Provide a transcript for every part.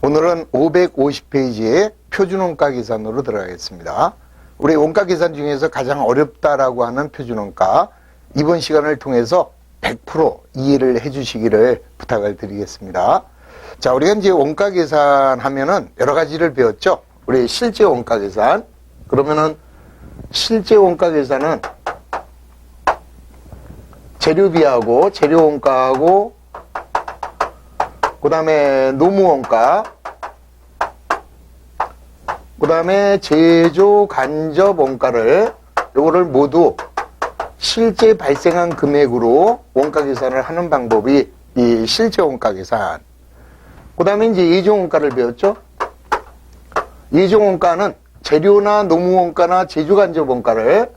오늘은 550페이지의 표준원가 계산으로 들어가겠습니다. 우리 원가 계산 중에서 가장 어렵다라고 하는 표준원가, 이번 시간을 통해서 100% 이해를 해주시기를 부탁을 드리겠습니다. 자, 우리가 이제 원가 계산하면은 여러 가지를 배웠죠. 우리 실제 원가 계산. 그러면은 실제 원가 계산은 재료비하고 재료원가하고 그 다음에 노무원가, 그 다음에 제조간접원가를 요거를 모두 실제 발생한 금액으로 원가 계산을 하는 방법이 이 실제 원가 계산. 그 다음에 이제 예정원가를 배웠죠. 예정원가는 재료나 노무원가나 제조간접원가를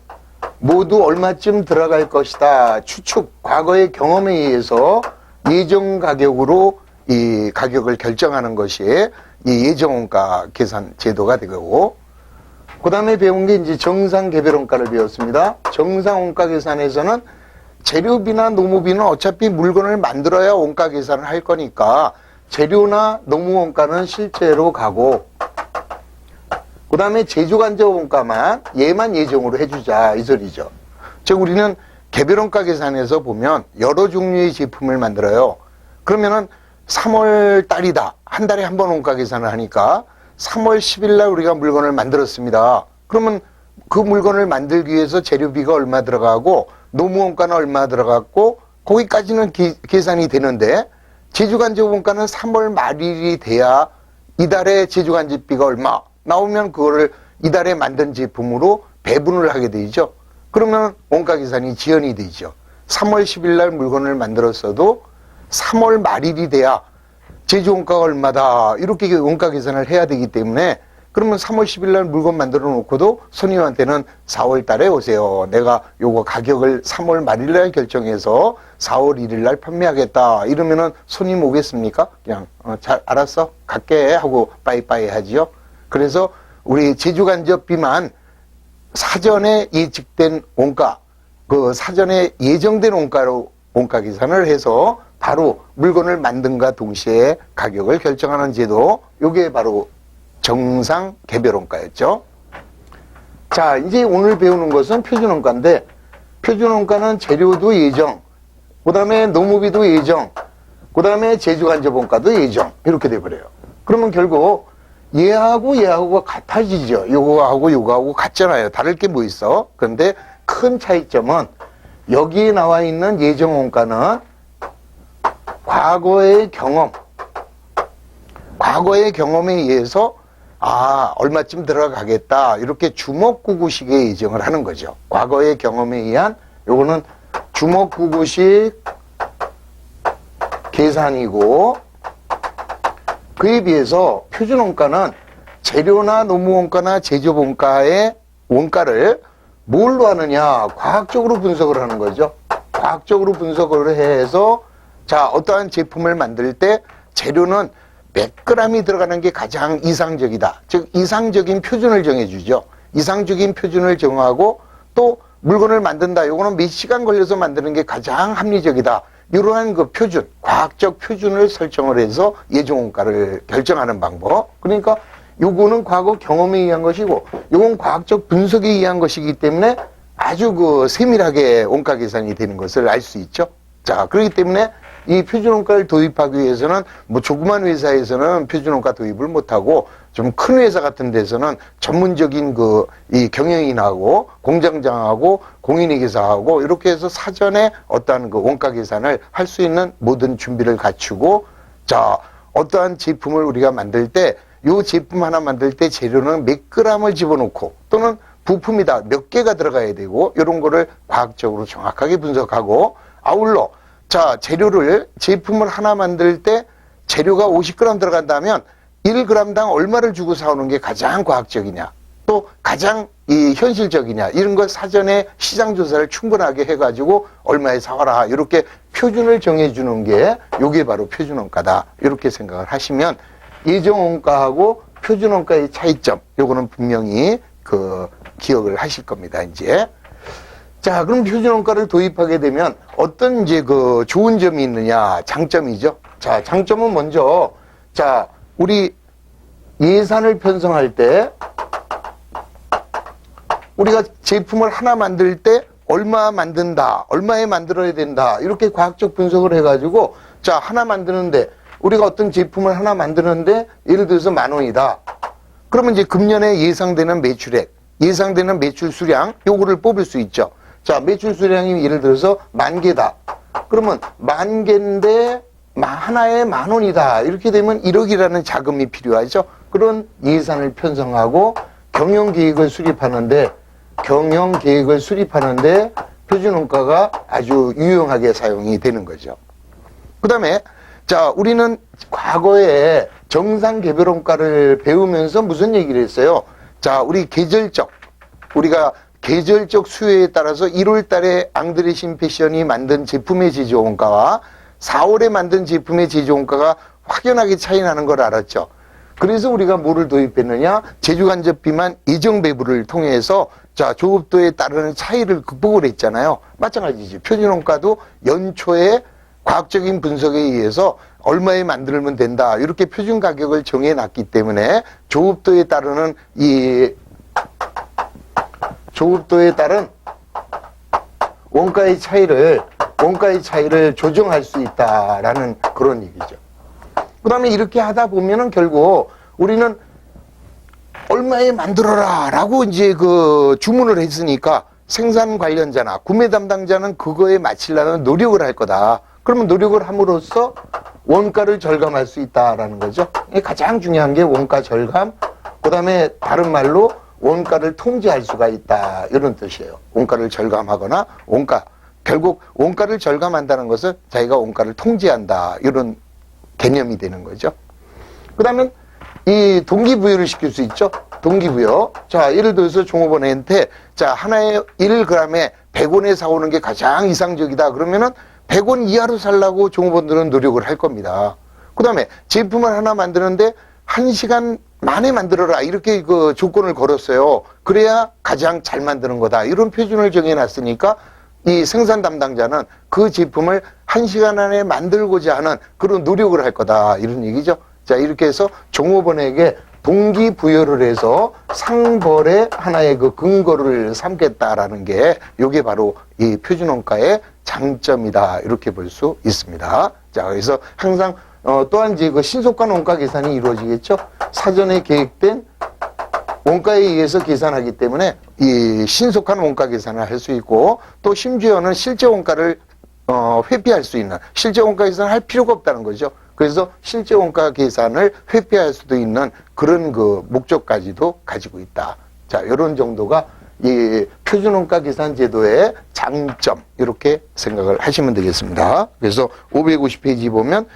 모두 얼마쯤 들어갈 것이다 추측, 과거의 경험에 의해서 예정 가격으로 이 가격을 결정하는 것이 이 예정원가 계산 제도가 되고, 그 다음에 배운 게 이제 정상개별원가를 배웠습니다. 정상원가 계산에서는 재료비나 노무비는 어차피 물건을 만들어야 원가 계산을 할 거니까 재료나 노무원가는 실제로 가고, 그 다음에 제조간접원가만 얘만 예정으로 해주자 이 소리죠. 즉 우리는 개별원가 계산에서 보면 여러 종류의 제품을 만들어요. 그러면은 3월 달이다. 한 달에 한 번 원가 계산을 하니까 3월 10일 날 우리가 물건을 만들었습니다. 그러면 그 물건을 만들기 위해서 재료비가 얼마 들어가고 노무원가는 얼마 들어갔고 거기까지는 계산이 되는데, 제조간접원가는 3월 말일이 돼야 이달에 제조간접비가 얼마 나오면 그거를 이달에 만든 제품으로 배분을 하게 되죠. 그러면 원가 계산이 지연이 되죠. 3월 10일 날 물건을 만들었어도 3월 말일이 돼야 제조원가가 얼마다 이렇게 원가 계산을 해야 되기 때문에, 그러면 3월 10일 날 물건 만들어 놓고도 손님한테는 4월 달에 오세요. 내가 요거 가격을 3월 말일 날 결정해서 4월 1일 날 판매하겠다. 이러면은 손님 오겠습니까? 그냥 잘 알았어? 갈게 하고 빠이빠이 하지요. 그래서 우리 제조간접비만 사전에 예측된 원가, 그 사전에 예정된 원가로 원가 계산을 해서 바로 물건을 만든과 동시에 가격을 결정하는 제도, 요게 바로 정상 개별원가였죠. 자, 이제 오늘 배우는 것은 표준원가인데, 표준원가는 재료도 예정, 그 다음에 노무비도 예정, 그 다음에 제조간접원가도 예정, 이렇게 돼버려요. 그러면 결국 얘하고가 같아지죠. 요거하고 같잖아요. 다를 게 뭐 있어? 그런데 큰 차이점은 여기에 나와 있는 예정원가는 과거의 경험에 의해서 얼마쯤 들어가겠다 이렇게 주먹구구식의 예정을 하는 거죠. 과거의 경험에 의한 요거는 주먹구구식 계산이고, 그에 비해서 표준원가는 재료나 노무원가나 제조원가의 원가를 뭘로 하느냐, 과학적으로 분석을 하는 거죠. 과학적으로 분석을 해서, 자, 어떠한 제품을 만들 때 재료는 몇 g이 들어가는 게 가장 이상적이다. 즉 이상적인 표준을 정해주죠. 이상적인 표준을 정하고, 또 물건을 만든다. 요거는 몇 시간 걸려서 만드는 게 가장 합리적이다. 이러한 그 표준, 과학적 표준을 설정을 해서 예정원가를 결정하는 방법. 그러니까 요거는 과거 경험에 의한 것이고, 요건 과학적 분석에 의한 것이기 때문에 아주 그 세밀하게 원가 계산이 되는 것을 알 수 있죠. 자, 그렇기 때문에 이 표준원가를 도입하기 위해서는 뭐 조그만 회사에서는 표준원가 도입을 못하고, 좀 큰 회사 같은 데서는 전문적인 이 경영인하고 공장장하고 공인회계사하고 이렇게 해서 사전에 어떠한 그 원가 계산을 할 수 있는 모든 준비를 갖추고, 자, 어떠한 제품을 우리가 만들 때 요 제품 하나 만들 때 재료는 몇 g을 집어넣고, 또는 부품이다 몇 개가 들어가야 되고, 이런 거를 과학적으로 정확하게 분석하고, 아울러 자, 제품을 하나 만들 때 재료가 50g 들어간다면 1g당 얼마를 주고 사오는 게 가장 과학적이냐, 또 가장 이 현실적이냐, 이런 걸 사전에 시장 조사를 충분하게 해가지고 얼마에 사와라 이렇게 표준을 정해주는 게 요게 바로 표준원가다. 이렇게 생각을 하시면 예정원가하고 표준원가의 차이점, 요거는 분명히 기억을 하실 겁니다. 이제 자, 그럼 표준원가를 도입하게 되면 어떤 이제 좋은 점이 있느냐, 장점이죠. 자, 장점은 먼저, 자, 우리 예산을 편성할 때 우리가 제품을 하나 만들 때 얼마 만든다, 얼마에 만들어야 된다, 이렇게 과학적 분석을 해가지고, 자, 하나 만드는데, 우리가 어떤 제품을 하나 만드는데, 예를 들어서 10,000원이다. 그러면 이제 금년에 예상되는 매출액, 예상되는 매출 수량, 요거를 뽑을 수 있죠. 자, 매출 수량이 예를 들어서 10,000개다. 그러면 10,000개인데, 하나에 10,000원이다. 이렇게 되면 1억이라는 자금이 필요하죠. 그런 예산을 편성하고, 경영계획을 수립하는데 표준원가가 아주 유용하게 사용이 되는 거죠. 그 다음에 자, 우리는 과거에 정상개별원가를 배우면서 무슨 얘기를 했어요? 자, 우리가 계절적 수요에 따라서 1월 달에 앙드레신 패션이 만든 제품의 제조원가와 4월에 만든 제품의 제조원가가 확연하게 차이 나는 걸 알았죠. 그래서 우리가 뭐를 도입했느냐? 제조간접비만 예정배부를 통해서 자, 조급도에 따르는 차이를 극복을 했잖아요. 마찬가지지. 표준원가도 연초에 과학적인 분석에 의해서 얼마에 만들면 된다. 이렇게 표준 가격을 정해놨기 때문에 조급도에 따른 원가의 차이를 조정할 수 있다라는 그런 얘기죠. 그 다음에 이렇게 하다 보면은 결국 우리는 얼마에 만들어라 라고 이제 주문을 했으니까 생산 관련자나 구매 담당자는 그거에 맞추려는 노력을 할 거다. 그러면 노력을 함으로써 원가를 절감할 수 있다라는 거죠. 가장 중요한 게 원가 절감, 그 다음에 다른 말로 원가를 통제할 수가 있다. 이런 뜻이에요. 원가를 절감하거나 결국 원가를 절감한다는 것은 자기가 원가를 통제한다. 이런 개념이 되는 거죠. 그 다음에 이 동기부여를 시킬 수 있죠. 동기부여. 자, 예를 들어서 종업원한테 자, 하나에 1g에 100원에 사오는 게 가장 이상적이다. 그러면은 100원 이하로 살라고 종업원들은 노력을 할 겁니다. 그 다음에 제품을 하나 만드는데 1시간 만에 만들어라. 이렇게 조건을 걸었어요. 그래야 가장 잘 만드는 거다. 이런 표준을 정해놨으니까 이 생산 담당자는 그 제품을 1시간 안에 만들고자 하는 그런 노력을 할 거다. 이런 얘기죠. 자, 이렇게 해서 종업원에게 동기부여를 해서 상벌의 하나의 근거를 삼겠다라는 게 요게 바로 이 표준원가의 장점이다. 이렇게 볼 수 있습니다. 자, 그래서 항상 또한 이제 신속한 원가 계산이 이루어지겠죠. 사전에 계획된 원가에 의해서 계산하기 때문에 이 신속한 원가 계산을 할 수 있고 또 심지어는 실제 원가를 회피할 수 있는 실제 원가 계산을 할 필요가 없다는 거죠. 그래서 실제 원가 계산을 회피할 수도 있는 그런 목적까지도 가지고 있다. 자, 이런 정도가 이 표준원가 계산 제도의 장점 이렇게 생각을 하시면 되겠습니다. 그래서 550페이지 보면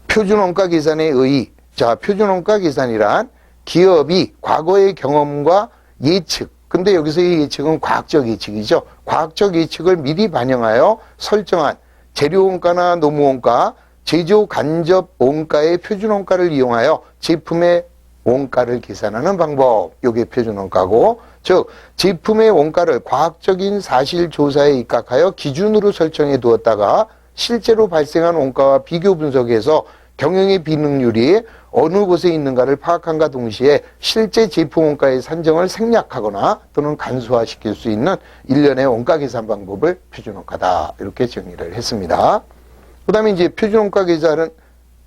표준원가 계산에 의의. 자, 표준원가 계산이란 기업이 과거의 경험과 예측, 근데 여기서 이 예측은 과학적 예측이죠. 과학적 예측을 미리 반영하여 설정한 재료원가나 노무원가, 제조 간접 원가의 표준원가를 이용하여 제품의 원가를 계산하는 방법. 이게 표준원가고, 즉 제품의 원가를 과학적인 사실 조사에 입각하여 기준으로 설정해 두었다가 실제로 발생한 원가와 비교 분석해서 경영의 비능률이 어느 곳에 있는가를 파악함과 동시에 실제 제품 원가의 산정을 생략하거나 또는 간소화시킬 수 있는 일련의 원가 계산 방법을 표준원가다. 이렇게 정의를 했습니다. 그 다음에 이제 표준원가 계산은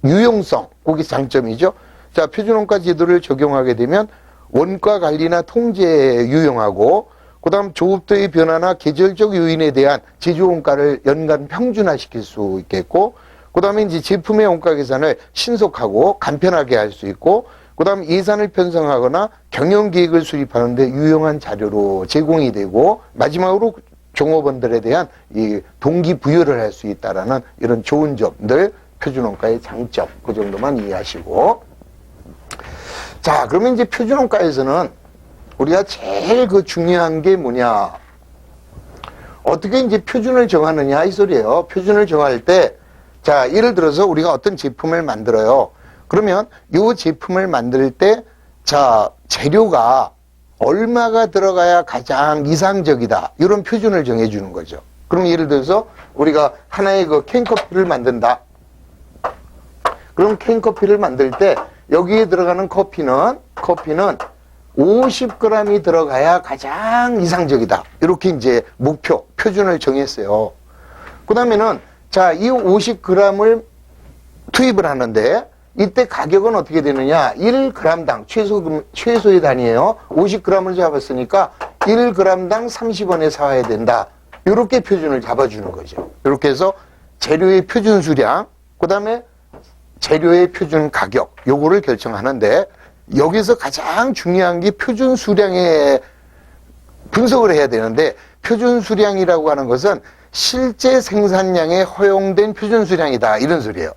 유용성, 그게 장점이죠. 자, 표준원가 제도를 적용하게 되면 원가 관리나 통제에 유용하고, 그 다음 조급도의 변화나 계절적 요인에 대한 제조원가를 연간 평준화시킬 수 있겠고, 그 다음에 이제 제품의 원가 계산을 신속하고 간편하게 할 수 있고, 그 다음 예산을 편성하거나 경영계획을 수립하는데 유용한 자료로 제공이 되고, 마지막으로 종업원들에 대한 이 동기부여를 할 수 있다라는 이런 좋은 점들, 표준원가의 장점, 그 정도만 이해하시고. 자, 그러면 이제 표준원가에서는 우리가 제일 중요한 게 뭐냐. 어떻게 이제 표준을 정하느냐, 이 소리예요. 표준을 정할 때, 자, 예를 들어서 우리가 어떤 제품을 만들어요. 그러면 이 제품을 만들 때, 자, 재료가 얼마가 들어가야 가장 이상적이다. 이런 표준을 정해주는 거죠. 그럼 예를 들어서 우리가 하나의 캔커피를 만든다. 그럼 캔커피를 만들 때 여기에 들어가는 커피는 50g이 들어가야 가장 이상적이다. 이렇게 이제 목표, 표준을 정했어요. 그 다음에는 자, 이 50g을 투입을 하는데 이때 가격은 어떻게 되느냐? 1g당 최소의 단위예요. 50g을 잡았으니까 1g당 30원에 사와야 된다. 이렇게 표준을 잡아주는 거죠. 이렇게 해서 재료의 표준 수량, 그 다음에 재료의 표준 가격, 요거를 결정하는데 여기서 가장 중요한 게 표준 수량에 분석을 해야 되는데 표준 수량이라고 하는 것은 실제 생산량에 허용된 표준 수량이다. 이런 소리예요.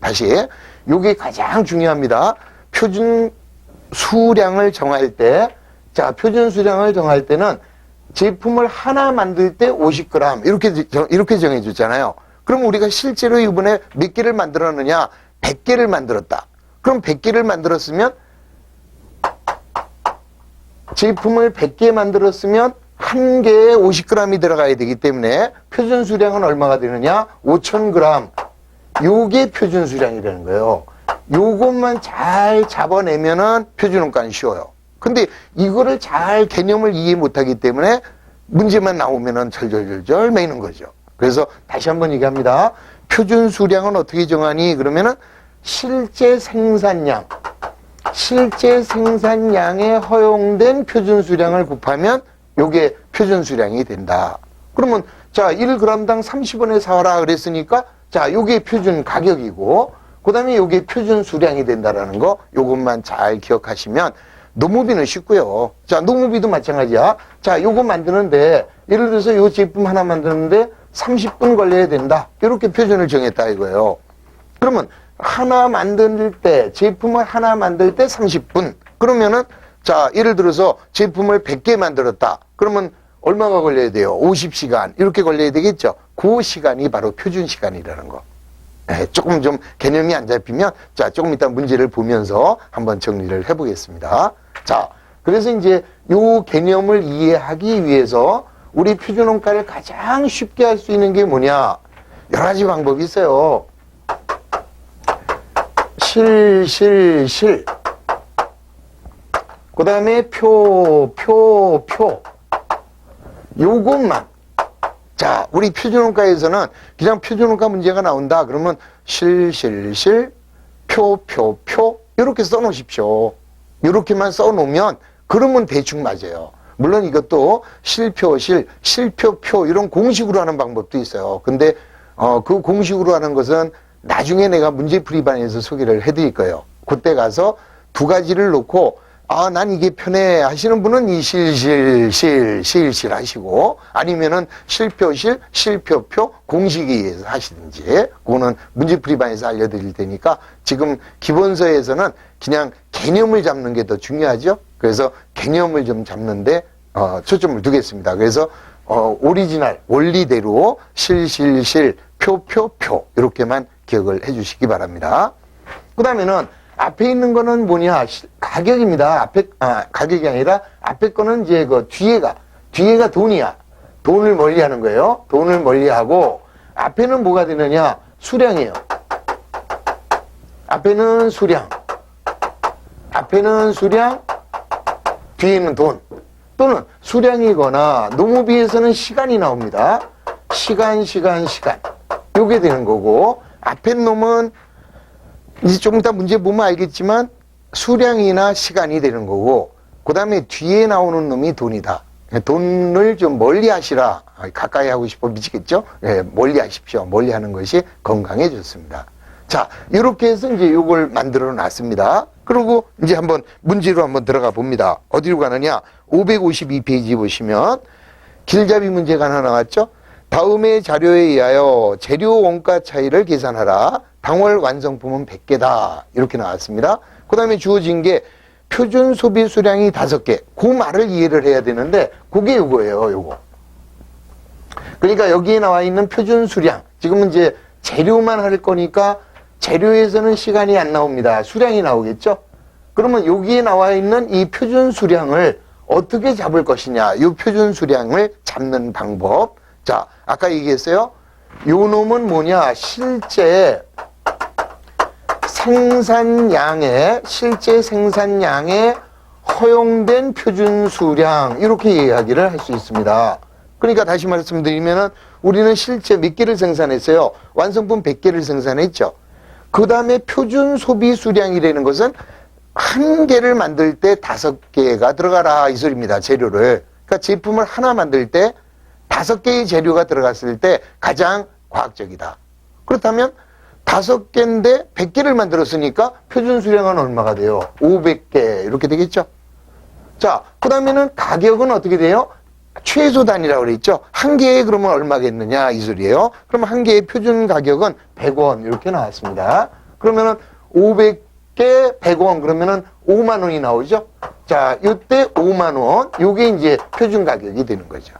다시, 요게 가장 중요합니다. 표준 수량을 정할 때, 자, 표준 수량을 정할 때는 제품을 하나 만들 때 50g, 이렇게 정해줬잖아요. 그럼 우리가 실제로 이번에 몇 개를 만들었느냐? 100개를 만들었다. 그럼 100개를 만들었으면, 제품을 100개 만들었으면 한 개에 50g이 들어가야 되기 때문에 표준 수량은 얼마가 되느냐? 5000g. 요게 표준 수량이라는 거예요. 요것만 잘 잡아내면은 표준원가는 쉬워요. 근데 이거를 잘 개념을 이해 못하기 때문에 문제만 나오면은 절절절절 매이는 거죠. 그래서 다시 한번 얘기합니다. 표준 수량은 어떻게 정하니? 그러면은 실제 생산량에 허용된 표준 수량을 곱하면 요게 표준 수량이 된다. 그러면 자, 1g당 30원에 사와라 그랬으니까 자, 요게 표준 가격이고 그 다음에 요게 표준 수량이 된다라는 거 요것만 잘 기억하시면 노무비는 쉽고요. 자, 노무비도 마찬가지야. 자, 요거 만드는데 예를 들어서 요 제품 하나 만드는데 30분 걸려야 된다. 이렇게 표준을 정했다 이거예요. 그러면 하나 만들 때 제품을 하나 만들 때 30분. 그러면은 자, 예를 들어서 제품을 100개 만들었다. 그러면 얼마가 걸려야 돼요? 50시간. 이렇게 걸려야 되겠죠? 그 시간이 바로 표준 시간이라는 거. 조금 좀 개념이 안 잡히면 자, 조금 이따 문제를 보면서 한번 정리를 해보겠습니다. 자, 그래서 이제 요 개념을 이해하기 위해서 우리 표준원가를 가장 쉽게 할 수 있는 게 뭐냐? 여러 가지 방법이 있어요. 실. 그 다음에 표. 요것만. 자, 우리 표준원가에서는 그냥 표준원가 문제가 나온다. 그러면 실, 표. 이렇게 써놓으십시오. 이렇게만 써놓으면 그러면 대충 맞아요. 물론 이것도 실표, 이런 공식으로 하는 방법도 있어요. 근데 그 공식으로 하는 것은 나중에 내가 문제풀이반에서 소개를 해드릴 거예요. 그때 가서 두 가지를 놓고 아, 난 이게 편해 하시는 분은 이 실 하시고 아니면은 실표 공식에 의해서 하시든지 그거는 문제풀이반에서 알려드릴 테니까 지금 기본서에서는 그냥 개념을 잡는 게 더 중요하죠. 그래서 개념을 좀 잡는데 초점을 두겠습니다. 그래서 오리지널 원리대로 실 표 이렇게만 기억을 해주시기 바랍니다. 그 다음에는 앞에 있는 거는 뭐냐? 가격입니다. 가격이 아니라 앞에 거는 이제 그 뒤에가 돈이야. 돈을 멀리 하는 거예요. 돈을 멀리 하고 앞에는 뭐가 되느냐? 수량이에요. 앞에는 수량, 뒤에는 돈. 또는 수량이거나 노무비에서는 시간이 나옵니다. 시간. 요게 되는 거고 앞에 놈은 이제 조금 이따 문제 보면 알겠지만 수량이나 시간이 되는 거고 그 다음에 뒤에 나오는 놈이 돈이다. 돈을 좀 멀리 하시라. 가까이 하고 싶어 미치겠죠? 예, 멀리 하십시오. 멀리 하는 것이 건강에 좋습니다. 자, 이렇게 해서 이제 요걸 만들어 놨습니다. 그리고 이제 한번 문제로 한번 들어가 봅니다. 어디로 가느냐? 552페이지 보시면 길잡이 문제가 하나 나왔죠? 다음의 자료에 의하여 재료 원가 차이를 계산하라. 당월 완성품은 100개다. 이렇게 나왔습니다. 그 다음에 주어진 게 표준 소비 수량이 5개. 그 말을 이해를 해야 되는데 그게 요거예요. 요거. 그러니까 여기에 나와 있는 표준 수량. 지금은 이제 재료만 할 거니까 재료에서는 시간이 안 나옵니다. 수량이 나오겠죠? 그러면 여기에 나와 있는 이 표준 수량을 어떻게 잡을 것이냐. 이 표준 수량을 잡는 방법. 자, 아까 얘기했어요. 요 놈은 뭐냐? 실제 생산량의 실제 생산량의 허용된 표준 수량 이렇게 이야기를 할 수 있습니다. 그러니까 다시 말씀드리면은 우리는 실제 몇 개를 생산했어요? 완성품 100개를 생산했죠. 그 다음에 표준 소비 수량이라는 것은 한 개를 만들 때 5개가 들어가라 이 소리입니다. 재료를. 그러니까 제품을 하나 만들 때 5개의 재료가 들어갔을 때 가장 과학적이다. 그렇다면 5개인데 100개를 만들었으니까 표준 수량은 얼마가 돼요? 500개 이렇게 되겠죠. 자, 그 다음에는 가격은 어떻게 돼요? 최소 단위라고 그랬죠. 한 개에 그러면 얼마겠느냐 이 소리예요. 그러면 한 개의 표준 가격은 100원 이렇게 나왔습니다. 그러면은 500개 100원 그러면은 5만 원이 나오죠. 자, 이때 5만 원 요게 이제 표준 가격이 되는 거죠.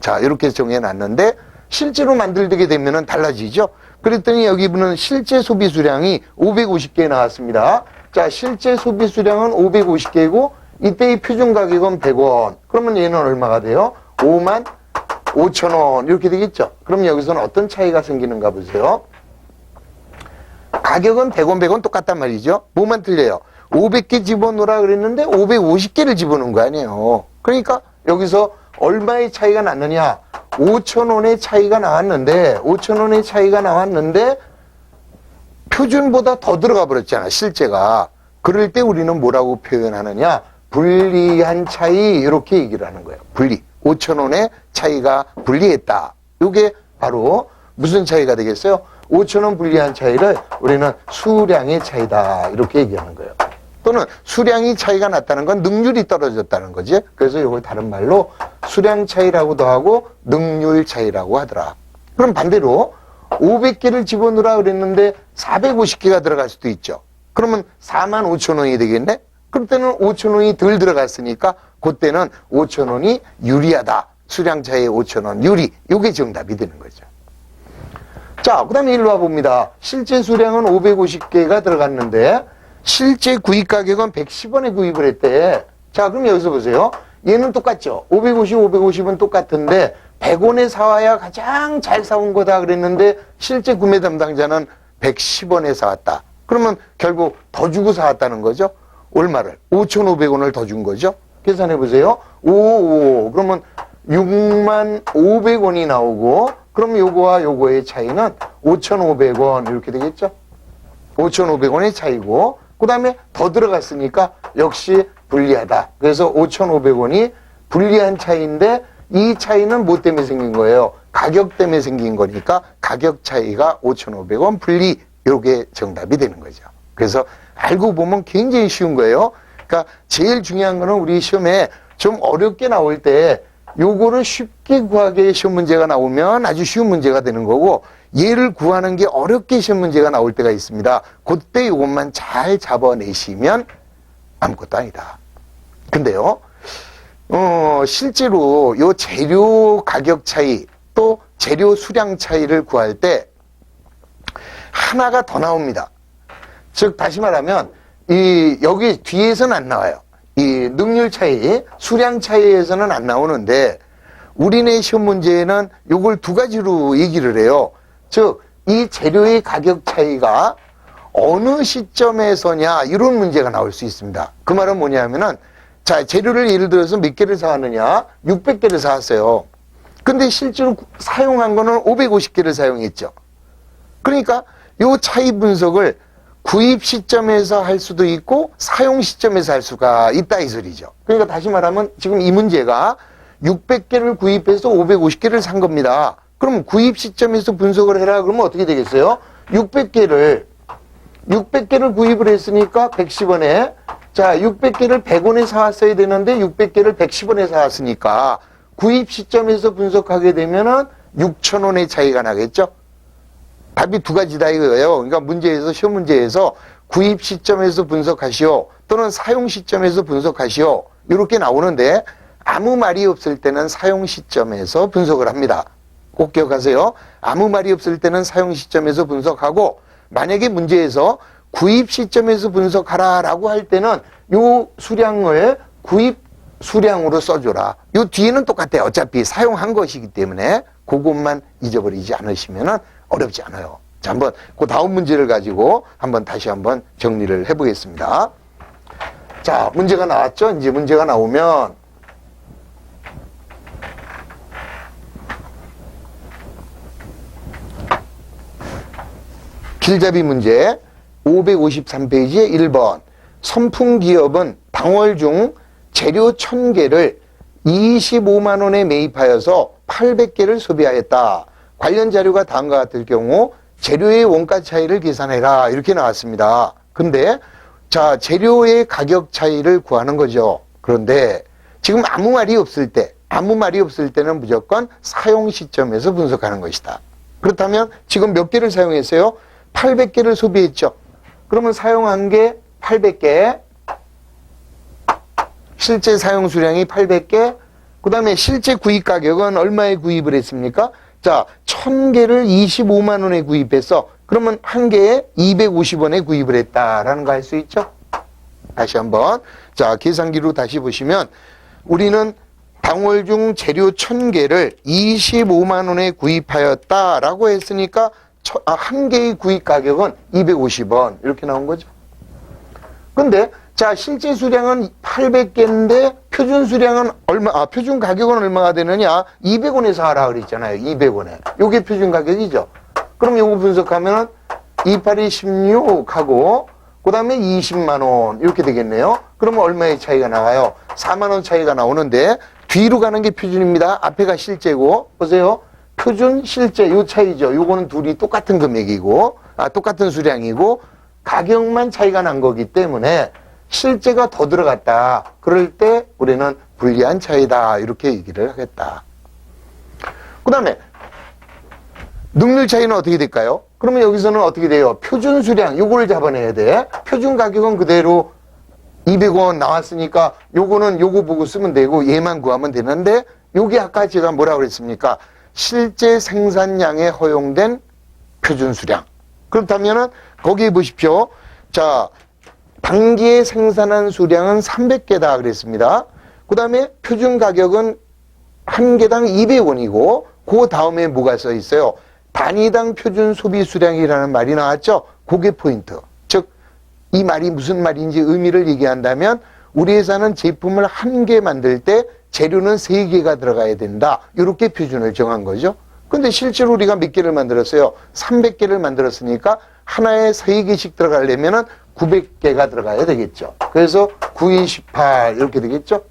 자, 이렇게 정해놨는데 실제로 만들게 되면은 달라지죠. 그랬더니 여기 보는 실제 소비 수량이 550개 나왔습니다. 자, 실제 소비 수량은 550개이고 이때의 표준 가격은 100원. 그러면 얘는 얼마가 돼요? 5만 5천 원 이렇게 되겠죠. 그럼 여기서는 어떤 차이가 생기는가 보세요. 가격은 100원 100원 똑같단 말이죠. 뭐만 틀려요? 500개 집어넣으라 그랬는데 550개를 집어넣은 거 아니에요. 그러니까 여기서 얼마의 차이가 났느냐? 5천 원의 차이가 나왔는데 5천 원의 차이가 나왔는데 표준보다 더 들어가 버렸잖아 실제가. 그럴 때 우리는 뭐라고 표현하느냐? 불리한 차이 이렇게 얘기를 하는 거예요. 분리. 5천 원의 차이가 불리했다. 이게 바로 무슨 차이가 되겠어요? 5천 원 불리한 차이를 우리는 수량의 차이다 이렇게 얘기하는 거예요. 또는 수량이 차이가 났다는 건 능률이 떨어졌다는 거지. 그래서 이걸 다른 말로 수량 차이라고도 하고 능률 차이라고 하더라. 그럼 반대로 500개를 집어넣으라 그랬는데 450개가 들어갈 수도 있죠. 그러면 4만 5천 원이 되겠네? 그럴 때는 5천 원이 덜 들어갔으니까 그때는 5천 원이 유리하다. 수량 차이의 5천 원 유리. 이게 정답이 되는 거죠. 자, 그 다음에 일로 와봅니다. 실제 수량은 550개가 들어갔는데 실제 구입 가격은 110원에 구입을 했대. 자, 그럼 여기서 보세요. 얘는 똑같죠. 550, 550은 똑같은데 100원에 사와야 가장 잘 사온 거다 그랬는데 실제 구매 담당자는 110원에 사왔다. 그러면 결국 더 주고 사왔다는 거죠. 얼마를? 5,500원을 더 준 거죠. 계산해 보세요. 5, 그러면 6만 500원이 나오고 그럼 요거와 요거의 차이는 5,500원 이렇게 되겠죠. 5,500원의 차이고 그 다음에 더 들어갔으니까 역시 불리하다. 그래서 5,500원이 불리한 차이인데 이 차이는 뭐 때문에 생긴 거예요? 가격 때문에 생긴 거니까 가격 차이가 5,500원 불리. 요게 정답이 되는 거죠. 그래서 알고 보면 굉장히 쉬운 거예요. 그러니까 제일 중요한 거는 우리 시험에 좀 어렵게 나올 때 요거를 쉽게 구하게 시험 문제가 나오면 아주 쉬운 문제가 되는 거고 얘를 구하는 게 어렵게 시험 문제가 나올 때가 있습니다. 그때 요것만 잘 잡아내시면 아무것도 아니다. 근데요, 실제로 요 재료 가격 차이 또 재료 수량 차이를 구할 때 하나가 더 나옵니다. 즉 다시 말하면 여기 뒤에서는 안 나와요. 이 능률 차이, 수량 차이에서는 안 나오는데 우리네 시험 문제에는 요걸 두 가지로 얘기를 해요. 즉 이 재료의 가격 차이가 어느 시점에서냐 이런 문제가 나올 수 있습니다. 그 말은 뭐냐면은 자 재료를 예를 들어서 몇 개를 사왔느냐 600개를 사왔어요. 근데 실제로 사용한 거는 550개를 사용했죠. 그러니까 요 차이 분석을 구입 시점에서 할 수도 있고 사용 시점에서 할 수가 있다 이 소리죠. 그러니까 다시 말하면 지금 이 문제가 600개를 구입해서 550개를 산 겁니다. 그럼 구입 시점에서 분석을 해라 그러면 어떻게 되겠어요? 600개를 구입을 했으니까 110원에 자 600개를 100원에 사왔어야 되는데 600개를 110원에 사왔으니까 구입 시점에서 분석하게 되면은 6,000원의 차이가 나겠죠? 답이 두 가지다 이거예요. 그러니까 문제에서 시험 문제에서 구입 시점에서 분석하시오 또는 사용 시점에서 분석하시오 이렇게 나오는데 아무 말이 없을 때는 사용 시점에서 분석을 합니다. 꼭 기억하세요. 아무 말이 없을 때는 사용 시점에서 분석하고 만약에 문제에서 구입 시점에서 분석하라 라고 할 때는 요 수량을 구입 수량으로 써줘라. 요 뒤에는 똑같아요. 어차피 사용한 것이기 때문에 그것만 잊어버리지 않으시면 어렵지 않아요. 자, 한번 그 다음 문제를 가지고 한번 다시 한번 정리를 해보겠습니다. 자, 문제가 나왔죠? 이제 문제가 나오면 길잡이 문제 553페이지에 1번 선풍기업은 당월 중 재료 1000개를 25만 원에 매입하여서 800개를 소비하였다. 관련 자료가 다음과 같을 경우 재료의 원가 차이를 계산해라. 이렇게 나왔습니다. 근데 자, 재료의 가격 차이를 구하는 거죠. 그런데 지금 아무 말이 없을 때는 무조건 사용 시점에서 분석하는 것이다. 그렇다면 지금 몇 개를 사용했어요? 800개를 소비했죠. 그러면 사용한 게 800개, 실제 사용 수량이 800개, 그 다음에 실제 구입 가격은 얼마에 구입을 했습니까? 자, 1000개를 25만 원에 구입해서 그러면 한 개에 250원에 구입을 했다라는 거 알 수 있죠? 다시 한번 자, 계산기로 다시 보시면 우리는 당월 중 재료 1000개를 25만 원에 구입하였다라고 했으니까 한 개의 구입 가격은 250원 이렇게 나온 거죠. 근데 자, 실제 수량은 800개인데 표준 수량은 표준 가격은 얼마가 되느냐? 200원에서 하라 그랬잖아요. 200원에. 요게 표준 가격이죠. 그럼 요거 분석하면 28이 16하고 그다음에 20만 원 이렇게 되겠네요. 그러면 얼마의 차이가 나와요? 4만 원 차이가 나오는데 뒤로 가는 게 표준입니다. 앞에가 실제고 보세요. 표준, 실제 요 차이죠. 요거는 둘이 똑같은 금액이고 똑같은 수량이고 가격만 차이가 난 거기 때문에 실제가 더 들어갔다. 그럴 때 우리는 불리한 차이다. 이렇게 얘기를 하겠다. 그 다음에 능률 차이는 어떻게 될까요? 그러면 여기서는 어떻게 돼요? 표준 수량 요거를 잡아내야 돼. 표준 가격은 그대로 200원 나왔으니까 요거는 요거 보고 쓰면 되고 얘만 구하면 되는데 요게 아까 제가 뭐라고 그랬습니까? 실제 생산량에 허용된 표준 수량. 그렇다면은 거기에 보십시오. 자, 당기에 생산한 수량은 300개다 그랬습니다. 그 다음에 표준 가격은 한 개당 200원이고 그 다음에 뭐가 써 있어요? 단위당 표준 소비 수량이라는 말이 나왔죠? 그게 포인트. 즉, 이 말이 무슨 말인지 의미를 얘기한다면 우리 회사는 제품을 한 개 만들 때 재료는 3개가 들어가야 된다. 이렇게 표준을 정한 거죠. 근데 실제로 우리가 몇 개를 만들었어요? 300개를 만들었으니까 하나에 3개씩 들어가려면은 900개가 들어가야 되겠죠. 그래서 9, 2, 18 이렇게 되겠죠.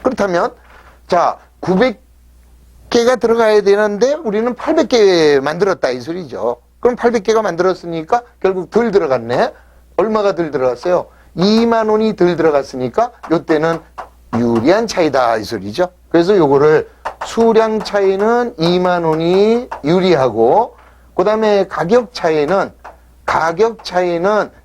그렇다면 자, 900개가 들어가야 되는데 우리는 800개 만들었다 이 소리죠. 그럼 800개가 만들었으니까 결국 덜 들어갔네. 얼마가 덜 들어갔어요? 2만 원이 덜 들어갔으니까 이때는 유리한 차이다 이 소리죠. 그래서 요거를 수량 차이는 2만 원이 유리하고 그 다음에 가격 차이는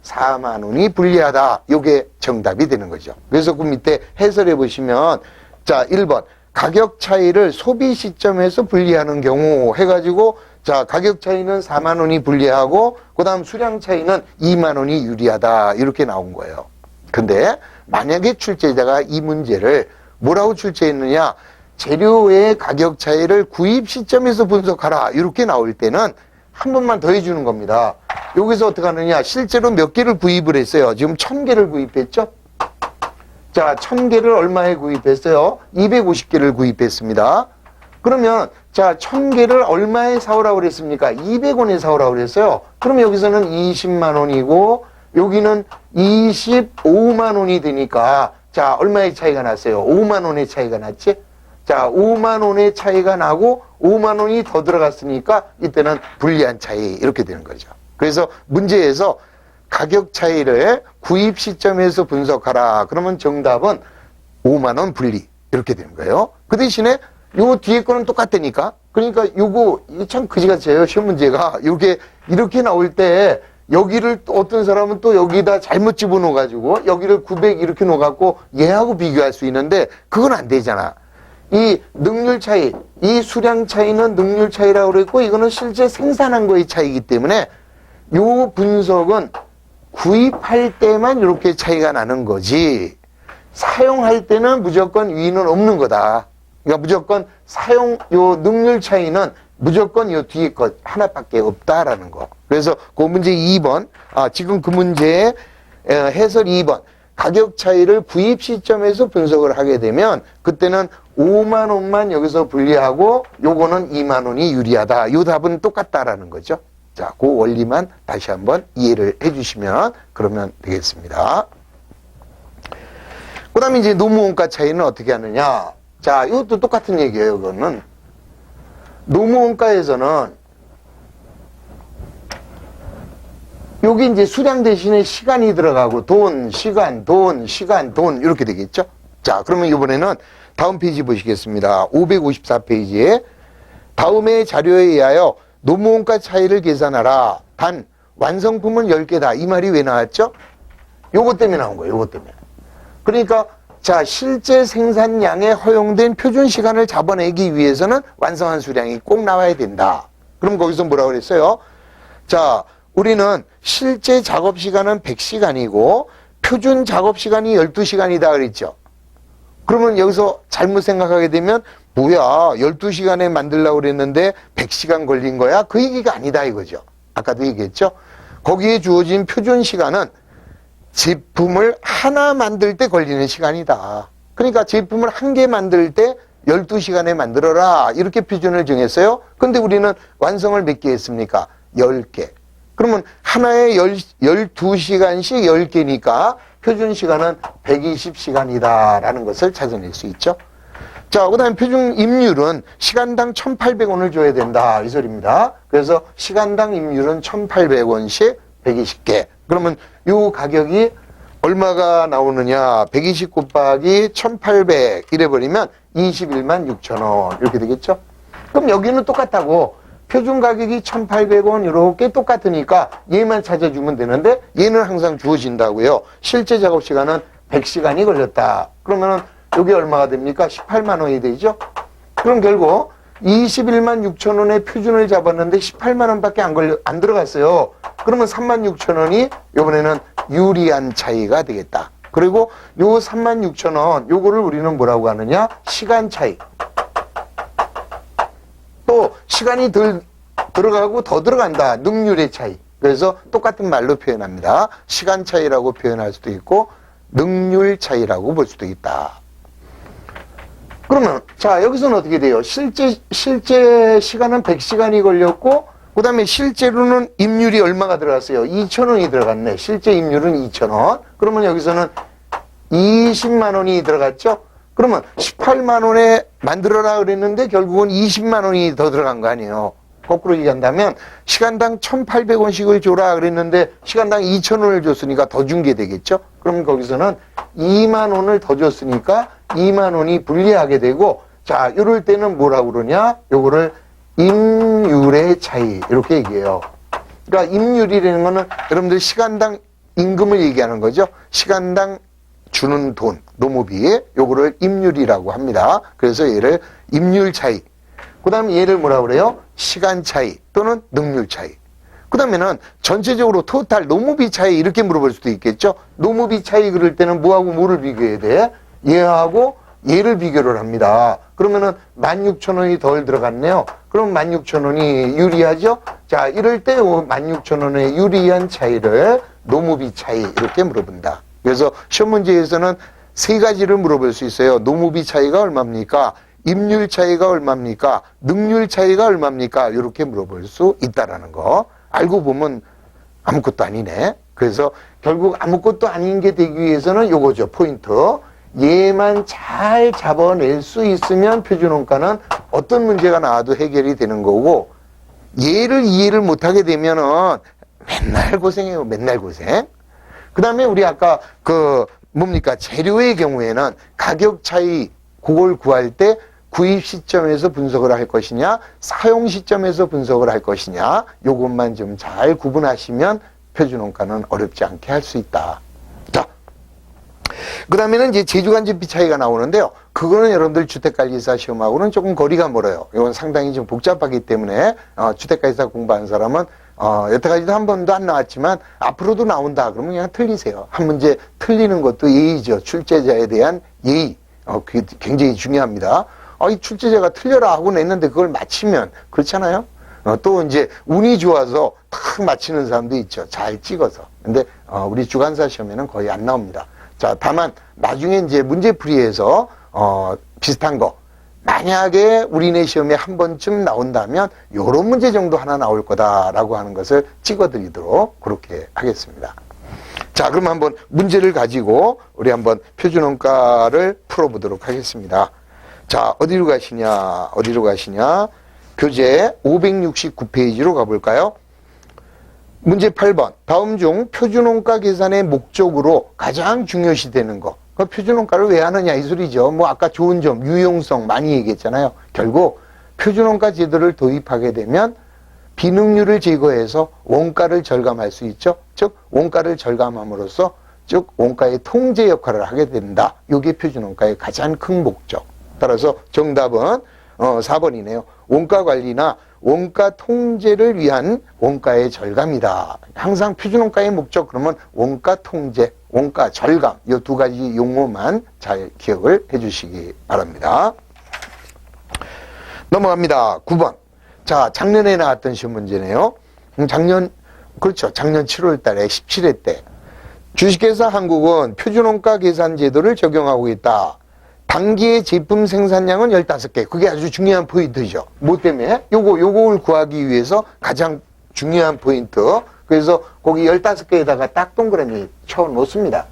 4만 원이 불리하다. 요게 정답이 되는 거죠. 그래서 그 밑에 해설해 보시면 자, 1번 가격 차이를 소비 시점에서 분리하는 경우 해가지고 자, 가격 차이는 4만 원이 불리하고 그 다음 수량 차이는 2만 원이 유리하다. 이렇게 나온 거예요. 근데 만약에 출제자가 이 문제를 뭐라고 출제했느냐? 재료의 가격 차이를 구입 시점에서 분석하라. 이렇게 나올 때는 한 번만 더 해주는 겁니다. 여기서 어떻게 하느냐? 실제로 몇 개를 구입을 했어요? 지금 1000개를 구입했죠? 자, 1000개를 얼마에 구입했어요? 250개를 구입했습니다. 그러면 자, 1000개를 얼마에 사오라고 그랬습니까? 200원에 사오라고 그랬어요. 그럼 여기서는 20만 원이고 여기는 25만 원이 되니까 자, 얼마의 차이가 났어요? 5만 원의 차이가 났지? 자, 5만 원의 차이가 나고 5만 원이 더 들어갔으니까 이때는 불리한 차이 이렇게 되는 거죠. 그래서 문제에서 가격 차이를 구입 시점에서 분석하라. 그러면 정답은 5만 원 분리 이렇게 되는 거예요. 그 대신에 요 뒤에 거는 똑같다니까. 그러니까 요거 참 그지같이요. 시험 문제가 이렇게 나올 때 여기를 또 어떤 사람은 또 여기다 잘못 집어넣어 가지고 여기를 900 이렇게 넣어 갖고 얘하고 비교할 수 있는데 그건 안 되잖아. 이 능률 차이, 이 수량 차이는 능률 차이라고 그랬고 이거는 실제 생산한 거의 차이이기 때문에 요 분석은 구입할 때만 이렇게 차이가 나는 거지 사용할 때는 무조건 위는 없는 거다. 그러니까 무조건 요 능률 차이는 무조건 이 뒤에 것 하나밖에 없다라는 거. 그래서 그 문제 2번, 지금 그 문제의 해설 2번. 가격 차이를 구입 시점에서 분석을 하게 되면 그때는 5만 원만 여기서 분리하고 요거는 2만 원이 유리하다. 요 답은 똑같다라는 거죠. 자, 그 원리만 다시 한번 이해를 해주시면 그러면 되겠습니다. 그 다음에 이제 노무원가 차이는 어떻게 하느냐. 자, 이것도 똑같은 얘기예요. 이거는 노무원가에서는 여기 이제 수량 대신에 시간이 들어가고 돈, 시간, 돈, 시간, 돈 이렇게 되겠죠. 자, 그러면 이번에는 다음 페이지 보시겠습니다. 554페이지에 다음의 자료에 의하여 노무원가 차이를 계산하라. 단 완성품은 10개다. 이 말이 왜 나왔죠? 요것 때문에 나온 거예요. 요것 때문에. 그러니까 자, 실제 생산량에 허용된 표준 시간을 잡아내기 위해서는 완성한 수량이 꼭 나와야 된다. 그럼 거기서 뭐라고 그랬어요? 자, 우리는 실제 작업 시간은 100시간이고 표준 작업 시간이 12시간이다 그랬죠. 그러면 여기서 잘못 생각하게 되면 뭐야 12시간에 만들려고 그랬는데 100시간 걸린 거야? 그 얘기가 아니다 이거죠. 아까도 얘기했죠. 거기에 주어진 표준 시간은 제품을 하나 만들 때 걸리는 시간이다. 그러니까 제품을 한 개 만들 때 12시간에 만들어라 이렇게 표준을 정했어요. 근데 우리는 완성을 몇 개 했습니까? 10개. 그러면 하나에 12시간씩 10개니까 표준 시간은 120시간이다라는 것을 찾아낼 수 있죠. 자, 그 다음에 표준 임률은 시간당 1,800원을 줘야 된다 이 소리입니다. 그래서 시간당 임률은 1,800원씩 120개. 그러면 요 가격이 얼마가 나오느냐. 120 곱하기 1,800 이래버리면 21만 6천원 이렇게 되겠죠. 그럼 여기는 똑같다고. 표준 가격이 1,800원 이렇게 똑같으니까 얘만 찾아주면 되는데 얘는 항상 주어진다고요. 실제 작업 시간은 100시간이 걸렸다. 그러면은 여기 얼마가 됩니까? 18만 원이 되죠. 그럼 결국 21만 6천 원의 표준을 잡았는데 18만 원밖에 안 들어갔어요. 그러면 3만 6천 원이 이번에는 유리한 차이가 되겠다. 그리고 요 3만 6천 원 요거를 우리는 뭐라고 하느냐? 시간 차이. 또 시간이 들어가고 더 들어간다. 능률의 차이. 그래서 똑같은 말로 표현합니다. 시간 차이라고 표현할 수도 있고 능률 차이라고 볼 수도 있다. 그러면 자 여기서는 어떻게 돼요? 실제 시간은 100시간이 걸렸고 그 다음에 실제로는 임률이 얼마가 들어갔어요? 2,000원이 들어갔네. 실제 임률은 2,000원. 그러면 여기서는 20만 원이 들어갔죠? 그러면 18만 원에 만들어라 그랬는데 결국은 20만 원이 더 들어간 거 아니에요. 거꾸로 얘기한다면 시간당 1,800원씩을 줘라 그랬는데 시간당 2,000원을 줬으니까 더 준 게 되겠죠. 그럼 거기서는 2만 원을 더 줬으니까 2만 원이 불리하게 되고 자 이럴 때는 뭐라고 그러냐. 요거를 임률의 차이 이렇게 얘기해요. 그러니까 임률이라는 거는 여러분들 시간당 임금을 얘기하는 거죠. 시간당 주는 돈, 노무비, 요거를 임률이라고 합니다. 그래서 얘를 임률 차이. 그 다음에 얘를 뭐라고 그래요? 시간 차이 또는 능률 차이. 그 다음에는 전체적으로 토탈 노무비 차이 이렇게 물어볼 수도 있겠죠. 노무비 차이 그럴 때는 뭐하고 뭐를 비교해야 돼? 얘하고 얘를 비교를 합니다. 그러면은 16,000원이 덜 들어갔네요. 그럼 16,000원이 유리하죠? 자, 이럴 때 16,000원의 유리한 차이를 노무비 차이 이렇게 물어본다. 그래서 시험 문제에서는 세 가지를 물어볼 수 있어요. 노무비 차이가 얼마입니까? 임률 차이가 얼마입니까? 능률 차이가 얼마입니까? 이렇게 물어볼 수 있다라는 거. 알고 보면 아무것도 아니네. 그래서 결국 아무것도 아닌 게 되기 위해서는 요거죠. 포인트. 얘만 잘 잡아낼 수 있으면 표준원가는 어떤 문제가 나와도 해결이 되는 거고 얘를 이해를 못하게 되면은 맨날 고생해요. 맨날 고생. 그 다음에 우리 아까 재료의 경우에는 가격 차이 그걸 구할 때 구입 시점에서 분석을 할 것이냐 사용 시점에서 분석을 할 것이냐 요것만 좀 잘 구분하시면 표준원가는 어렵지 않게 할 수 있다. 자, 그 다음에는 이제 제주간접비 차이가 나오는데요. 그거는 여러분들 주택관리사 시험하고는 조금 거리가 멀어요. 이건 상당히 좀 복잡하기 때문에 주택관리사 공부하는 사람은 여태까지도 한 번도 안 나왔지만 앞으로도 나온다 그러면 그냥 틀리세요. 한 문제 틀리는 것도 예의죠. 출제자에 대한 예의. 그게 굉장히 중요합니다. 이 출제자가 틀려라 하고 냈는데 그걸 맞히면 그렇잖아요. 또 이제 운이 좋아서 탁 맞히는 사람도 있죠. 잘 찍어서. 근데 우리 주관사 시험에는 거의 안 나옵니다. 자, 다만 나중에 이제 문제풀이에서 비슷한 거 만약에 우리네 시험에 한 번쯤 나온다면 요런 문제 정도 하나 나올 거다라고 하는 것을 찍어드리도록 그렇게 하겠습니다. 자, 그럼 한번 문제를 가지고 우리 한번 표준원가를 풀어보도록 하겠습니다. 자, 어디로 가시냐? 교재 569페이지로 가볼까요? 문제 8번. 다음 중 표준원가 계산의 목적으로 가장 중요시 되는 거. 표준원가를 왜 하느냐 이 소리죠. 뭐 아까 좋은 점, 유용성 많이 얘기했잖아요. 결국 표준원가 제도를 도입하게 되면 비능률을 제거해서 원가를 절감할 수 있죠. 즉 원가를 절감함으로써 즉 원가의 통제 역할을 하게 된다. 이게 표준원가의 가장 큰 목적. 따라서 정답은 4번이네요. 원가 관리나 원가 통제를 위한 원가의 절감이다. 항상 표준원가의 목적 그러면 원가 통제, 원가 절감 이 두 가지 용어만 잘 기억을 해주시기 바랍니다. 넘어갑니다. 9번. 자, 작년에 나왔던 시험 문제네요. 작년 7월 달에 17회 때 주식회사 한국은 표준원가 계산 제도를 적용하고 있다. 단기의 제품 생산량은 15개. 그게 아주 중요한 포인트죠. 뭐 때문에? 요걸 구하기 위해서 가장 중요한 포인트. 그래서 거기 15개에다가 딱 동그라미 쳐 놓습니다.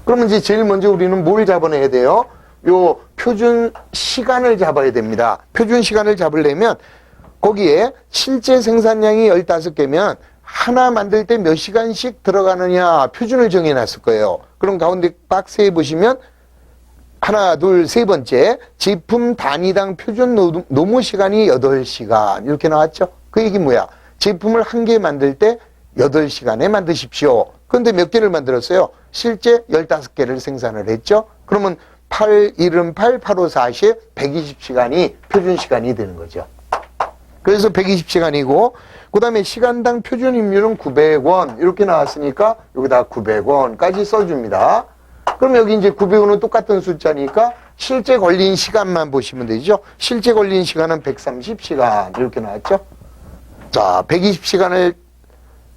그러면 이제 제일 먼저 우리는 뭘 잡아내야 돼요? 요 표준 시간을 잡아야 됩니다. 표준 시간을 잡으려면 거기에 실제 생산량이 15개면 하나 만들 때 몇 시간씩 들어가느냐 표준을 정해놨을 거예요. 그럼 가운데 박스에 보시면 하나, 둘, 세 번째 제품 단위당 표준 노무 시간이 8시간 이렇게 나왔죠. 그 얘기 뭐야? 제품을 한 개 만들 때 8시간에 만드십시오. 그런데 몇 개를 만들었어요? 실제 15개를 생산을 했죠. 그러면 8, 1은 8, 8, 5, 40, 120시간이 표준 시간이 되는 거죠. 그래서 120시간이고 그 다음에 시간당 표준 임률은 900원 이렇게 나왔으니까 여기다 900원까지 써줍니다. 그럼 여기 이제 900원은 똑같은 숫자니까 실제 걸린 시간만 보시면 되죠. 실제 걸린 시간은 130시간 이렇게 나왔죠. 자, 120시간을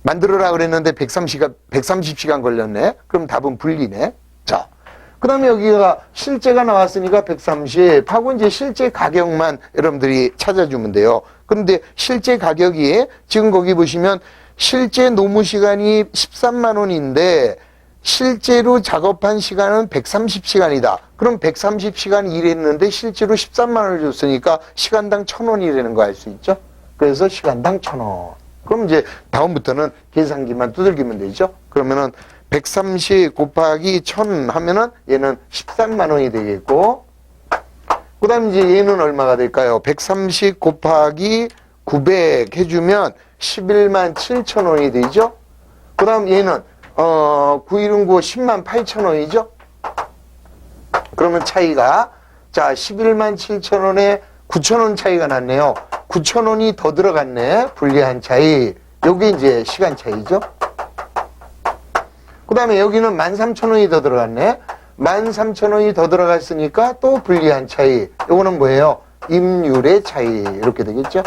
만들어라 그랬는데 130시간 걸렸네. 그럼 답은 불리네. 자, 그 다음에 여기가 실제가 나왔으니까 130 하고 이제 실제 가격만 여러분들이 찾아주면 돼요. 그런데 실제 가격이 지금 거기 보시면 실제 노무 시간이 13만 원인데 실제로 작업한 시간은 130시간이다. 그럼 130시간 일했는데 실제로 13만 원을 줬으니까 시간당 1,000원이라는 거 알 수 있죠? 그래서 시간당 1,000원. 그럼 이제 다음부터는 계산기만 두들기면 되죠? 그러면은 130 곱하기 1,000 하면은 얘는 13만 원이 되겠고, 그 다음 이제 얘는 얼마가 될까요? 130 곱하기 900 해주면 11만 7천 원이 되죠? 그 다음 얘는 9119 10만 8천 원이죠? 그러면 차이가, 자, 11만 7천 원에 9천 원 차이가 났네요. 9천 원이 더 들어갔네. 불리한 차이. 여기 이제 시간 차이죠? 그 다음에 여기는 13,000원이 더 들어갔네. 13,000원이 더 들어갔으니까 또 불리한 차이. 요거는 뭐예요? 임률의 차이. 이렇게 되겠죠?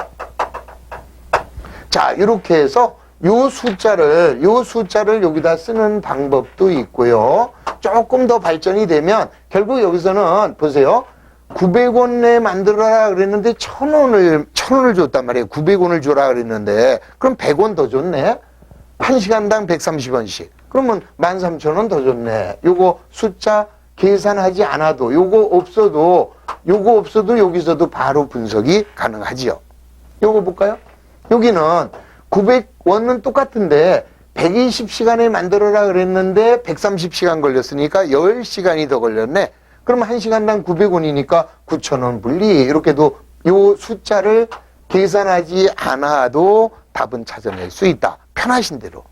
자, 이렇게 해서 요 숫자를 여기다 쓰는 방법도 있고요. 조금 더 발전이 되면 결국 여기서는 보세요. 900원에 만들어라 그랬는데 1,000원을 줬단 말이에요. 900원을 줘라 그랬는데 그럼 100원 더 줬네. 1시간당 130원씩. 그러면 13,000원 더 줬네. 요거 숫자 계산하지 않아도 요거 없어도 여기서도 바로 분석이 가능하지요. 요거 볼까요? 여기는 900원은 똑같은데 120시간에 만들어라 그랬는데 130시간 걸렸으니까 10시간이 더 걸렸네. 그럼 1시간당 900원이니까 9,000원 분리. 이렇게도 요 숫자를 계산하지 않아도 답은 찾아낼 수 있다. 편하신 대로.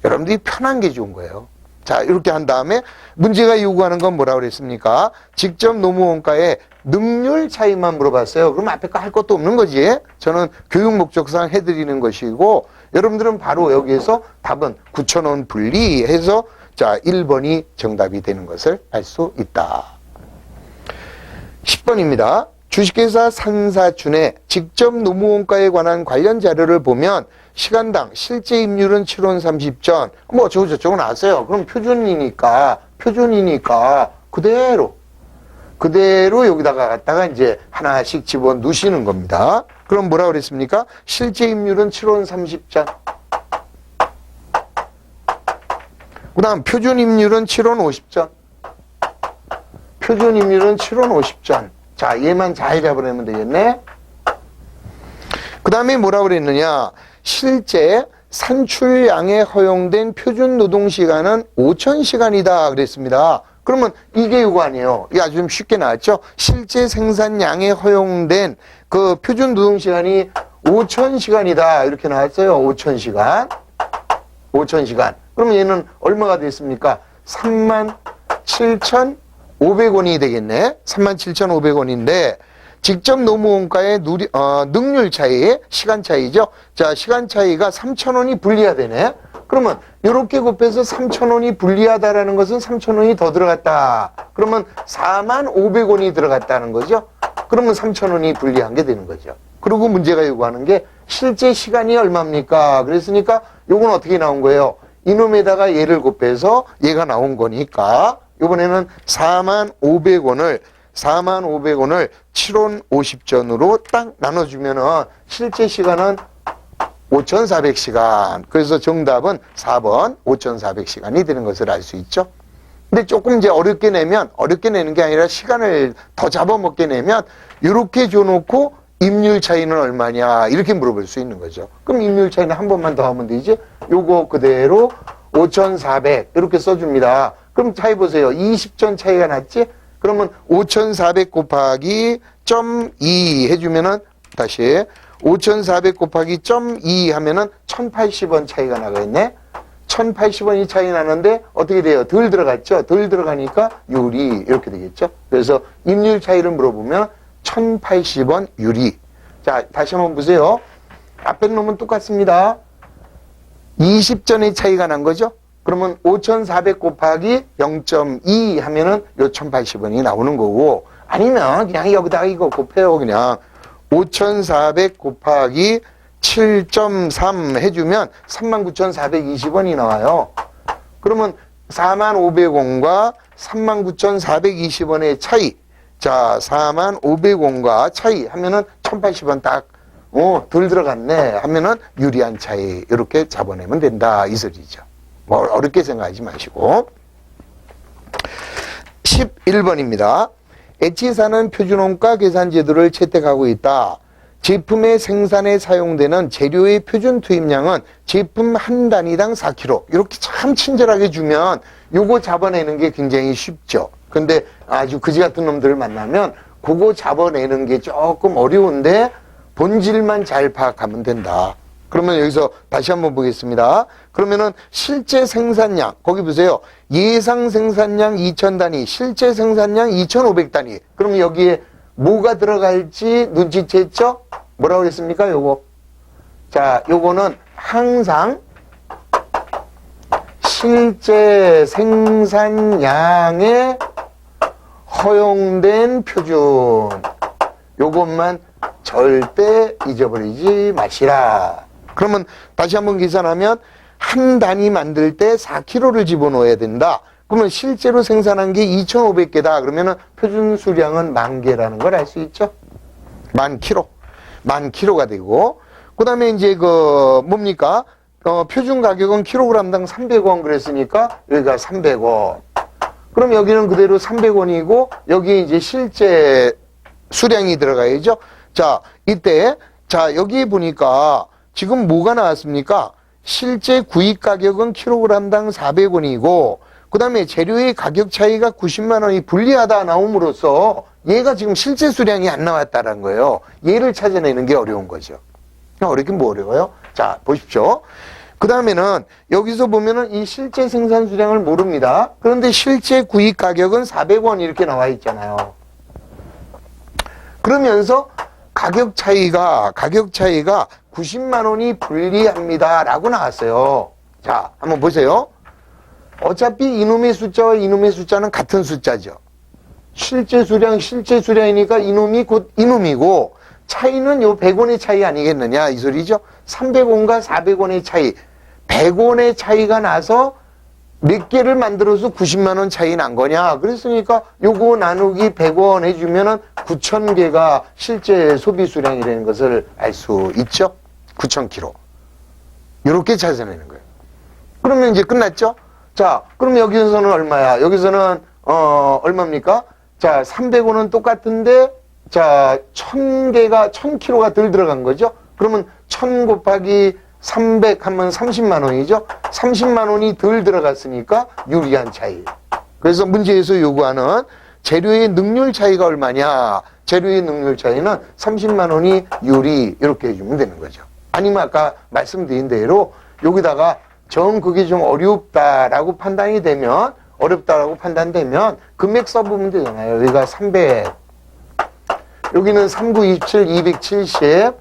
여러분들이 편한 게 좋은 거예요. 자, 이렇게 한 다음에 문제가 요구하는 건 뭐라고 그랬습니까? 직접 노무 원가의 능률 차이만 물어봤어요. 그럼 앞에 거 할 것도 없는 거지. 저는 교육 목적상 해드리는 것이고 여러분들은 바로 여기에서 답은 9,000원 분리해서 자, 1번이 정답이 되는 것을 알 수 있다. 10번입니다. 주식회사 산사춘의 직접 노무원가에 관한 관련 자료를 보면 시간당 실제 임률은 7원 30전 뭐 저거 나왔어요. 그럼 표준이니까 그대로 여기다가 갖다가 이제 하나씩 집어 넣으시는 겁니다. 그럼 뭐라 그랬습니까? 실제 임률은 7원 30전. 그 다음 표준 임률은 7원 50전. 표준 임률은 7원 50전. 자, 얘만 잘 잡아내면 되겠네. 그 다음에 뭐라 그랬느냐? 실제 산출량에 허용된 표준 노동시간은 5,000시간이다 그랬습니다. 그러면 이게 이거 아니에요. 이게 아주 좀 쉽게 나왔죠? 실제 생산량에 허용된 그 표준 노동시간이 5,000시간이다. 이렇게 나왔어요. 5,000시간. 5,000시간. 그러면 얘는 얼마가 됐습니까? 37,500원이 되겠네. 37,500원인데 직접 노무원가의 능률 차이, 시간 차이죠. 자, 시간 차이가 3,000원이 불리하다네. 그러면 이렇게 곱해서 3,000원이 불리하다라는 것은 3,000원이 더 들어갔다. 그러면 45,500원이 들어갔다는 거죠. 그러면 3,000원이 불리한 게 되는 거죠. 그리고 문제가 요구하는 게 실제 시간이 얼마입니까? 그랬으니까 요건 어떻게 나온 거예요? 이놈에다가 얘를 곱해서 얘가 나온 거니까 이번에는 45,500원을 7원 50전으로 딱 나눠주면은 실제 시간은 5,400시간. 그래서 정답은 4번 5,400시간이 되는 것을 알 수 있죠. 근데 조금 이제 어렵게 내는 게 아니라 시간을 더 잡아먹게 내면 이렇게 줘놓고 임률 차이는 얼마냐 이렇게 물어볼 수 있는 거죠. 그럼 임률 차이는 한 번만 더 하면 되지. 요거 그대로 5,400 이렇게 써줍니다. 그럼 차이 보세요. 20전 차이가 났지? 그러면 5,400 곱하기 0.2 해주면은 다시 5,400 곱하기 0.2 하면은 1,080원 차이가 나가겠네. 1,080원이 차이 나는데 어떻게 돼요? 덜 들어갔죠? 덜 들어가니까 유리 이렇게 되겠죠? 그래서 임률 차이를 물어보면 1,080원 유리. 자, 다시 한번 보세요. 앞에 놈은 똑같습니다. 20전의 차이가 난 거죠? 그러면 5,400 곱하기 0.2 하면은 요 1,080원이 나오는 거고, 아니면 그냥 여기다가 이거 곱해요. 그냥 5,400 곱하기 7.3 해주면 39,420원이 나와요. 그러면 45,500원과 39,420원의 차이. 자, 45,500원과 차이 하면은 1,080원 딱, 덜 들어갔네 하면은 유리한 차이. 이렇게 잡아내면 된다. 이 소리죠. 뭐 어렵게 생각하지 마시고. 11번입니다. H사는 표준원가 계산제도를 채택하고 있다. 제품의 생산에 사용되는 재료의 표준 투입량은 제품 한 단위당 4kg. 이렇게 참 친절하게 주면 요거 잡아내는 게 굉장히 쉽죠. 근데 아주 그지 같은 놈들을 만나면 그거 잡아내는 게 조금 어려운데 본질만 잘 파악하면 된다. 그러면 여기서 다시 한번 보겠습니다. 그러면은 실제 생산량, 거기 보세요. 예상 생산량 2,000단위, 실제 생산량 2,500단위. 그럼 여기에 뭐가 들어갈지 눈치챘죠? 뭐라고 그랬습니까? 요거. 자, 요거는 항상 실제 생산량에 허용된 표준. 요것만 절대 잊어버리지 마시라. 그러면 다시 한번 계산하면 한 단위 만들 때 4kg를 집어넣어야 된다. 그러면 실제로 생산한 게 2,500개다. 그러면은 표준 수량은 10,000개라는 걸 알 수 있죠? 10,000kg. 10,000kg가 되고, 그 다음에 이제 뭡니까? 표준 가격은 킬로그램당 300원 그랬으니까 여기가 300원. 그럼 여기는 그대로 300원이고, 여기에 이제 실제 수량이 들어가야죠? 자, 이때, 자, 여기 보니까 지금 뭐가 나왔습니까? 실제 구입 가격은 킬로그램당 400원이고, 그 다음에 재료의 가격 차이가 90만 원이 불리하다 나옴으로써 얘가 지금 실제 수량이 안 나왔다는 거예요. 얘를 찾아내는 게 어려운 거죠. 어렵긴 뭐 어려워요? 자, 보십시오. 그 다음에는 여기서 보면은 이 실제 생산 수량을 모릅니다. 그런데 실제 구입 가격은 400원 이렇게 나와 있잖아요. 그러면서 가격 차이가 90만 원이 불리합니다. 라고 나왔어요. 자, 한번 보세요. 어차피 이놈의 숫자와 이놈의 숫자는 같은 숫자죠. 실제 수량이니까 이놈이 곧 이놈이고, 차이는 요 100원의 차이 아니겠느냐, 이 소리죠? 300원과 400원의 차이. 100원의 차이가 나서 몇 개를 만들어서 90만 원 차이 난 거냐? 그랬으니까 요거 나누기 100원 해주면은 9,000개가 실제 소비 수량이라는 것을 알 수 있죠? 9,000kg. 요렇게 찾아내는 거예요. 그러면 이제 끝났죠? 자, 그럼 여기서는 얼마야? 여기서는, 얼마입니까? 자, 300원은 똑같은데, 자, 1,000개가, 1,000kg가 덜 들어간 거죠? 그러면 1,000 곱하기 300 하면 30만 원이죠? 30만 원이 덜 들어갔으니까 유리한 차이. 그래서 문제에서 요구하는 재료의 능률 차이가 얼마냐? 재료의 능률 차이는 30만 원이 유리, 이렇게 해주면 되는 거죠. 아니면 아까 말씀드린 대로 여기다가 그게 좀 어렵다라고 판단이 되면, 어렵다라고 판단되면 금액 써보면 되잖아요. 여기가 300, 여기는 3927, 270,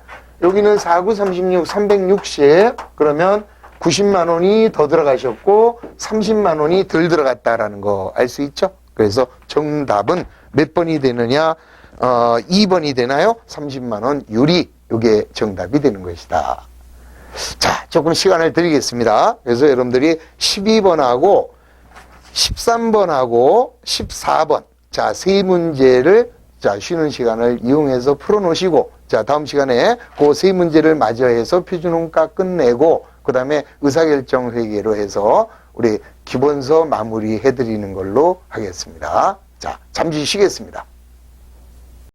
여기는 4936, 360, 그러면 90만 원이 더 들어가셨고 30만 원이 덜 들어갔다라는 거 알 수 있죠? 그래서 정답은 몇 번이 되느냐? 2번이 되나요? 30만 원 유리. 이게 정답이 되는 것이다. 자, 조금 시간을 드리겠습니다. 그래서 여러분들이 12번하고 13번하고 14번. 자, 세 문제를 자, 쉬는 시간을 이용해서 풀어놓으시고, 자, 다음 시간에 그 세 문제를 마저해서 표준원가 끝내고, 그 다음에 의사결정 회계로 해서 우리 기본서 마무리해드리는 걸로 하겠습니다. 자, 잠시 쉬겠습니다.